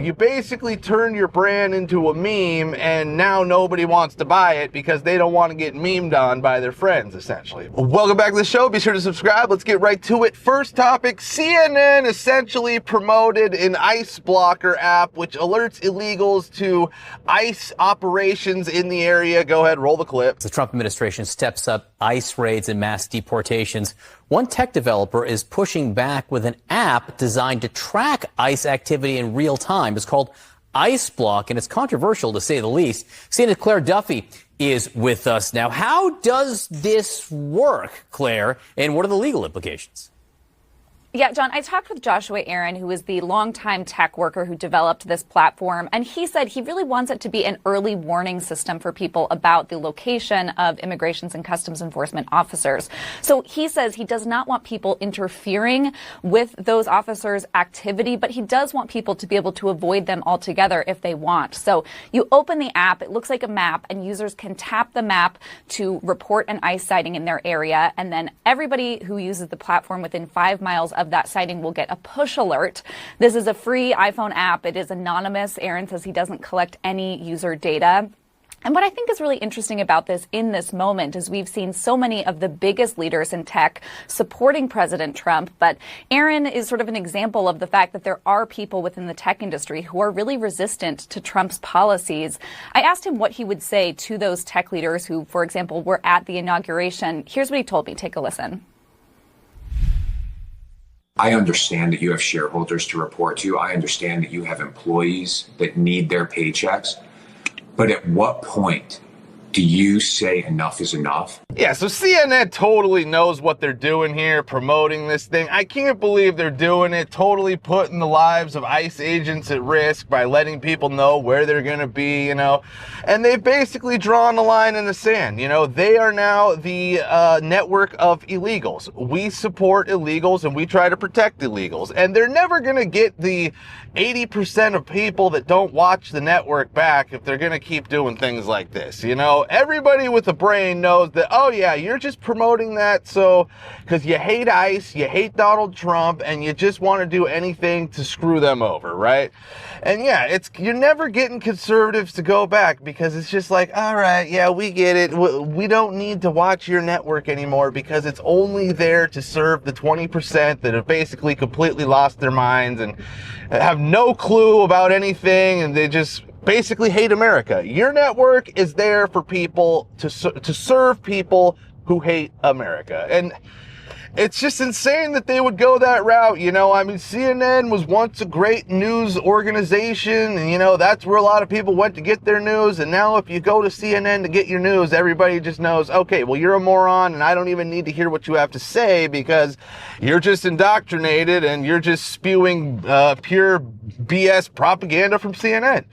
You basically turn your brand into a meme, and now nobody wants to buy it because they don't want to get memed on by their friends, essentially. Welcome back to the show. Be sure to subscribe. Let's get right to it. First topic, CNN essentially promoted an ICE blocker app which alerts illegals to ICE operations in the area. Go ahead, roll the clip. The Trump administration steps up ICE raids and mass deportations. One tech developer is pushing back with an app designed to track ICE activity in real time. It's called ICE Block, and it's controversial to say the least. CNN's Claire Duffy is with us now. How does this work, Claire, and what are the legal implications? Yeah, John, I talked with Joshua Aaron, who is the longtime tech worker who developed this platform, and he said he really wants it to be an early warning system for people about the location of Immigrations and Customs Enforcement officers. So he says he does not want people interfering with those officers' activity, but he does want people to be able to avoid them altogether if they want. So you open the app, it looks like a map, and users can tap the map to report an ICE sighting in their area, and then everybody who uses the platform within 5 miles of that sighting will get a push alert. This is a free iPhone app. It is anonymous. Aaron says he doesn't collect any user data. And what I think is really interesting about this in this moment is we've seen so many of the biggest leaders in tech supporting President Trump, but Aaron is sort of an example of the fact that there are people within the tech industry who are really resistant to Trump's policies. I asked him what he would say to those tech leaders who, for example, were at the inauguration. Here's what he told me. Take a listen. I understand that you have shareholders to report to. I understand that you have employees that need their paychecks. But at what point do you say enough is enough? Yeah, so CNN totally knows what they're doing here, promoting this thing. I can't believe they're doing it, totally putting the lives of ICE agents at risk by letting people know where they're going to be, you know. And they've basically drawn a line in the sand. You know, they are now the network of illegals. We support illegals and we try to protect illegals. And they're never going to get the 80% of people that don't watch the network back if they're going to keep doing things like this, you know. Everybody with a brain knows that, oh yeah, you're just promoting that so because you hate ICE, you hate Donald Trump, and you just want to do anything to screw them over, right? And yeah, you're never getting conservatives to go back because it's just like, all right, yeah, we get it. We don't need to watch your network anymore because it's only there to serve the 20% that have basically completely lost their minds and have no clue about anything, and they just basically hate America. Your network is there for people to serve people who hate America. And it's just insane that they would go that route, you know. I mean, CNN was once a great news organization, and, you know, that's where a lot of people went to get their news. And now if you go to CNN to get your news, everybody just knows, okay, well, you're a moron, and I don't even need to hear what you have to say because you're just indoctrinated and you're just spewing pure BS propaganda from CNN.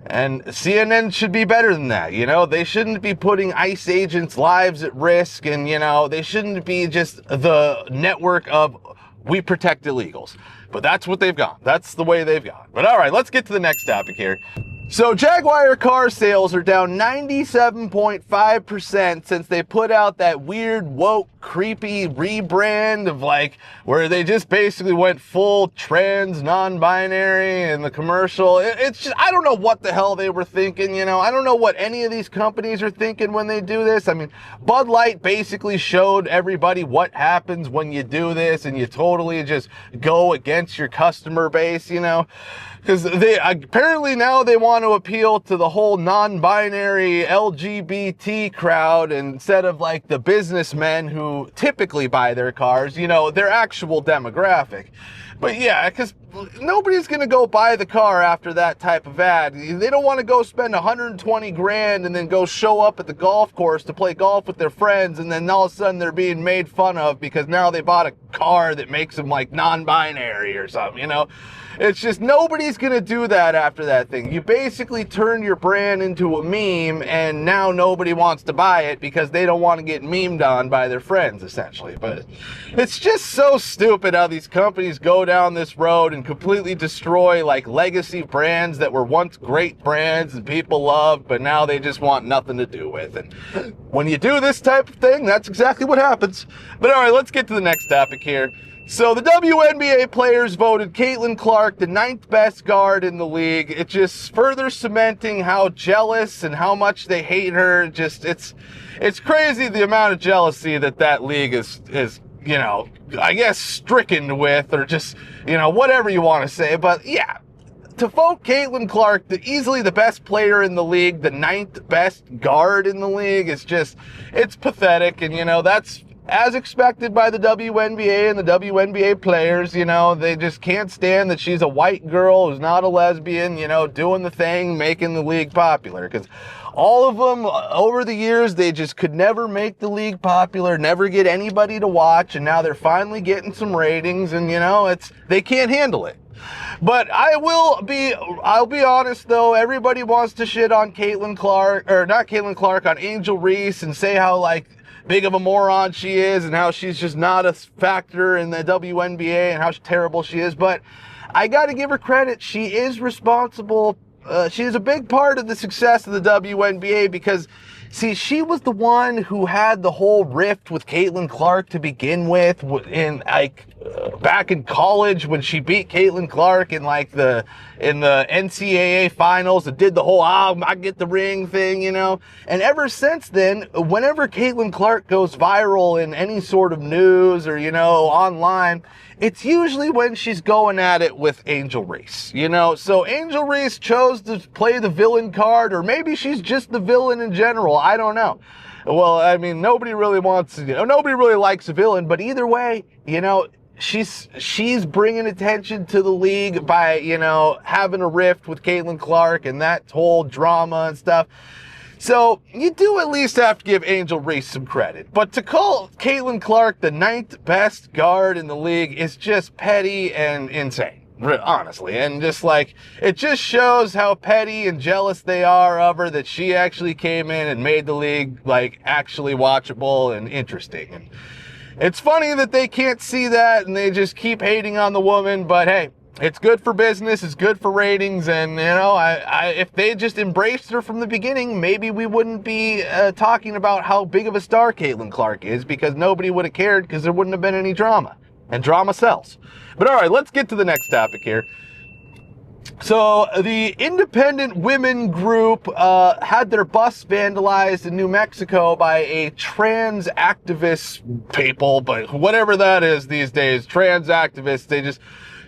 And CNN should be better than that, you know. They shouldn't be putting ICE agents' lives at risk, and, you know, they shouldn't be just the network of we protect illegals. But that's what they've gone. That's the way they've gone. But all right, let's get to the next topic here. So Jaguar car sales are down 97.5% since they put out that weird, woke, creepy rebrand of like where they just basically went full trans, non-binary in the commercial. It's just, I don't know what the hell they were thinking, you know. I don't know what any of these companies are thinking when they do this. I mean, Bud Light basically showed everybody what happens when you do this and you totally just go against your customer base, you know. Because they apparently now they want to appeal to the whole non-binary LGBT crowd instead of like the businessmen who typically buy their cars, you know, their actual demographic. But yeah, because nobody's going to go buy the car after that type of ad. They don't want to go spend 120 grand and then go show up at the golf course to play golf with their friends, and then all of a sudden they're being made fun of because now they bought a car that makes them like non-binary or something, you know. It's just nobody's going to do that after that thing. You basically turn your brand into a meme, and now nobody wants to buy it because they don't want to get memed on by their friends, essentially. But it's just so stupid how these companies go down this road and completely destroy like legacy brands that were once great brands and people loved, but now they just want nothing to do with. And when you do this type of thing, that's exactly what happens. But all right, let's get to the next topic here. So the WNBA players voted Caitlin Clark the 9th best guard in the league. It just further cementing how jealous and how much they hate her. Just it's crazy the amount of jealousy that league is you know, I guess stricken with, or just, you know, whatever you want to say. But yeah, to vote Caitlin Clark easily the best player in the league, the 9th best guard in the league, is just, it's pathetic. And you know, that's as expected by the WNBA and the WNBA players. You know, they just can't stand that she's a white girl who's not a lesbian, you know, doing the thing, making the league popular. Because all of them over the years, they just could never make the league popular, never get anybody to watch, and now they're finally getting some ratings, and you know, they can't handle it. But I'll be honest though, everybody wants to shit on Caitlin Clark, or not Caitlin Clark, on Angel Reese, and say how like big of a moron she is and how she's just not a factor in the WNBA and how terrible she is. But I got to give her credit. She is responsible. She is a big part of the success of the WNBA because, see, she was the one who had the whole rift with Caitlin Clark to begin with, back in college when she beat Caitlin Clark in the NCAA finals and did the whole I get the ring thing, you know. And ever since then, whenever Caitlin Clark goes viral in any sort of news or, you know, online, it's usually when she's going at it with Angel Reese, you know. So Angel Reese chose to play the villain card, or maybe she's just the villain in general. I don't know. Well, I mean, nobody really likes a villain, but either way, you know, she's bringing attention to the league by, you know, having a rift with Caitlin Clark and that whole drama and stuff. So you do at least have to give Angel Reese some credit. But to call Caitlin Clark the 9th best guard in the league is just petty and insane, honestly. And just like, it just shows how petty and jealous they are of her that she actually came in and made the league like actually watchable and interesting. And it's funny that they can't see that and they just keep hating on the woman, but hey, it's good for business, it's good for ratings, and you know, if they just embraced her from the beginning, maybe we wouldn't be talking about how big of a star Caitlin Clark is, because nobody would have cared because there wouldn't have been any drama, and drama sells. But all right, let's get to the next topic here. So the independent women group had their bus vandalized in New Mexico by a trans activist people, but whatever that is these days, trans activists,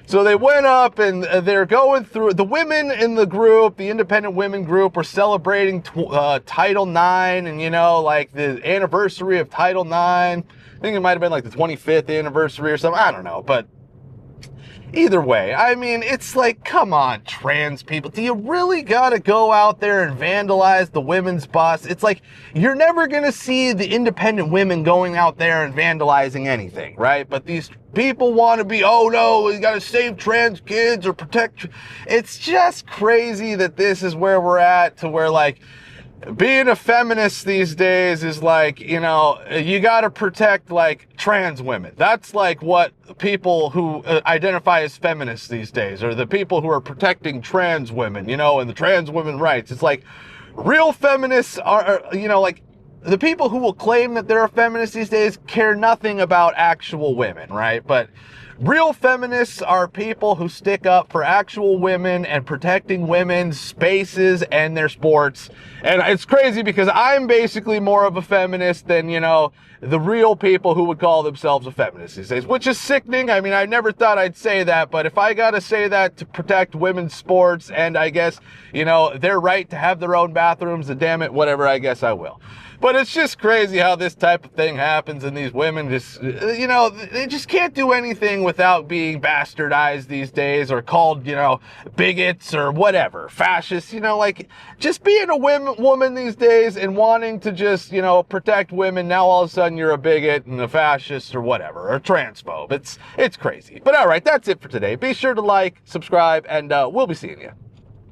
so they went up and they're going through, the women in the group, the independent women group, were celebrating Title IX and, you know, like the anniversary of Title IX. I think it might have been like the 25th anniversary or something. I don't know, but either way, I mean, it's like, come on, trans people. Do you really gotta go out there and vandalize the women's bus? It's like, you're never gonna see the independent women going out there and vandalizing anything, right? But these people want to be, oh no, we gotta save trans kids or protect. It's just crazy that this is where we're at, to where like, being a feminist these days is like, you know, you got to protect like trans women. That's like what people who identify as feminists these days, or the people who are protecting trans women, you know, and the trans women rights. It's like real feminists are, you know, like the people who will claim that they're a feminist these days care nothing about actual women, right? But real feminists are people who stick up for actual women and protecting women's spaces and their sports. And it's crazy because I'm basically more of a feminist than, you know, the real people who would call themselves a feminist these days, which is sickening. I mean, I never thought I'd say that, but if I got to say that to protect women's sports and I guess, you know, their right to have their own bathrooms, and damn it, whatever, I guess I will. But it's just crazy how this type of thing happens, and these women just, you know, they just can't do anything without being bastardized these days, or called, you know, bigots or whatever, fascists, you know, like, just being a woman these days and wanting to just, you know, protect women, now all of a sudden you're a bigot and a fascist or whatever, or transphobe. It's crazy. But all right, that's it for today. Be sure to like, subscribe, and we'll be seeing you.